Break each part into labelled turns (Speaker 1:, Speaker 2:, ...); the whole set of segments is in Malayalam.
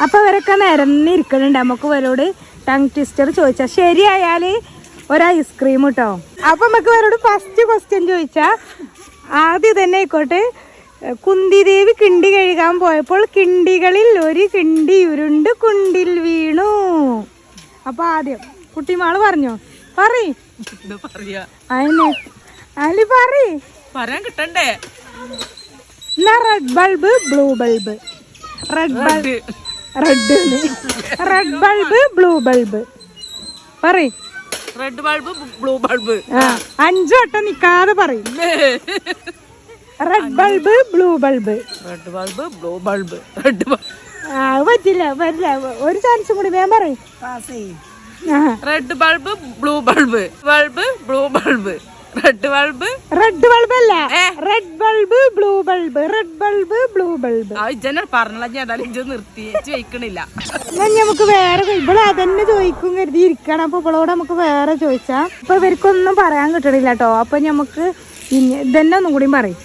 Speaker 1: അപ്പൊ ഇവരൊക്കെ നിരന്നിരിക്കണുണ്ട്. നമുക്ക് ഇവരോട് ടങ് ട്വിസ്റ്റർ ചോദിച്ചാ ശരിയായാല് ഒരു ഐസ്ക്രീം കിട്ടോ. അപ്പൊ നമുക്ക് ഇവരോട് ഫസ്റ്റ് ക്വസ്റ്റ്യൻ ചോദിച്ചാ ആദ്യം തന്നെ ആയിക്കോട്ടെ. കുന്തിദേവി കിണ്ടി കഴുകാൻ പോയപ്പോൾ കിണ്ടികളിൽ ഒരു കിണ്ടി ഉരുണ്ട് കുണ്ടിൽ വീണു. അപ്പൊ ആദ്യം കുട്ടിമാള് പറഞ്ഞോ, പറയ്. അലി പറയ്,
Speaker 2: പറയാൻ കിട്ടണ്ടേ.
Speaker 1: Red bulb blue bulb. Red bulb blue bulb പറയ്.
Speaker 2: Red bulb blue bulb.
Speaker 1: 5 വട്ടം നിക്കാതെ പറയും. Red bulb blue bulb.
Speaker 2: Red bulb blue bulb. Red
Speaker 1: പറ്റില്ല പറ്റില്ല, ഒരു ചാൻസും കൂടി വേഗം പറയും.
Speaker 2: Red bulb blue bulb. Bulb blue bulb. Red bulb.
Speaker 1: Red bulb അല്ല, red bulb blue bulb. Red bulb blue bulb.
Speaker 2: ഇജ്ജന്നെ പറഞ്ഞ ഏതായാലും ഇജ്ജ് നിർത്തി വയ്ക്കണില്ല.
Speaker 1: നമുക്ക് വേറെ ഇവിടെ അതന്നെ ചോദിക്കും കരുതി ഇരിക്കണം. അപ്പൊ ഇവളോട് നമുക്ക് വേറെ ചോദിച്ചാ ഇപ്പൊ ഇവർക്കൊന്നും പറയാൻ കിട്ടണില്ല കേട്ടോ. അപ്പൊ ഞമ്മക്ക് ഇതന്നെ ഒന്നും കൂടി പറയും.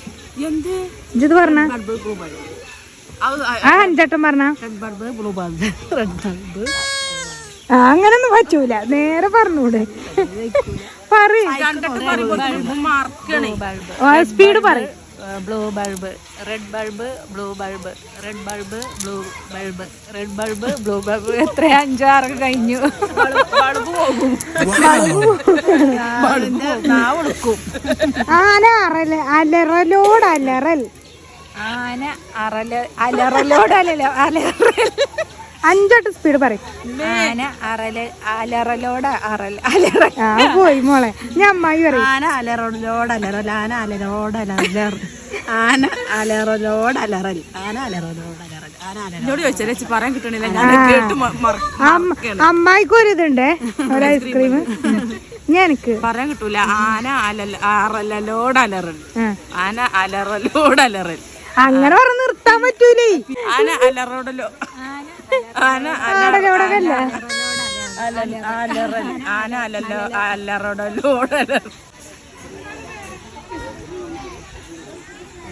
Speaker 1: ഇജ്ജത് പറഞ്ഞ 5 വട്ടം പറഞ്ഞ. അങ്ങനൊന്നും പറ്റൂല, നേരെ പറഞ്ഞൂടെ. സ്പീഡ് പറയും.
Speaker 2: Blue bulb. Red bulb blue bulb. Red bulb blue bulb. Red bulb blue bulb. എത്ര 5 6 കഴിഞ്ഞു. ബൾബ് പോകും.
Speaker 1: ആന അലറലോട് അലറൽ.
Speaker 2: ആന അലറലോട് അലറൽ.
Speaker 1: 5 വട്ടം സ്പീഡ് പറയും.
Speaker 2: ആന അലറലോട് അലറൽ.
Speaker 1: പോയി മോളെ, ഞാൻ അമ്മായി പറയും.
Speaker 2: ആന അലറലോട് അലറൽ. ആന അലറോട് അലറൽ. ആന അലറലോട് അലറൽ. ആന അലറലോട് അലറൽ. എന്നോട് ചോദിച്ചാൽ പറയാൻ കിട്ടണില്ല.
Speaker 1: അമ്മായിക്ക് ഒരു ഇതുണ്ടേ, ഒരു ഐസ്ക്രീം. എനിക്ക്
Speaker 2: പറയാൻ കിട്ടൂല. ആന അലറലോട് അലറൽ. ആന അലറലോട് അലറൽ.
Speaker 1: അങ്ങനെ പറഞ്ഞ് നിർത്താൻ പറ്റൂലേ.
Speaker 2: ആന അലറോടലോ. ആന അലറോടലോട് അലറൽ.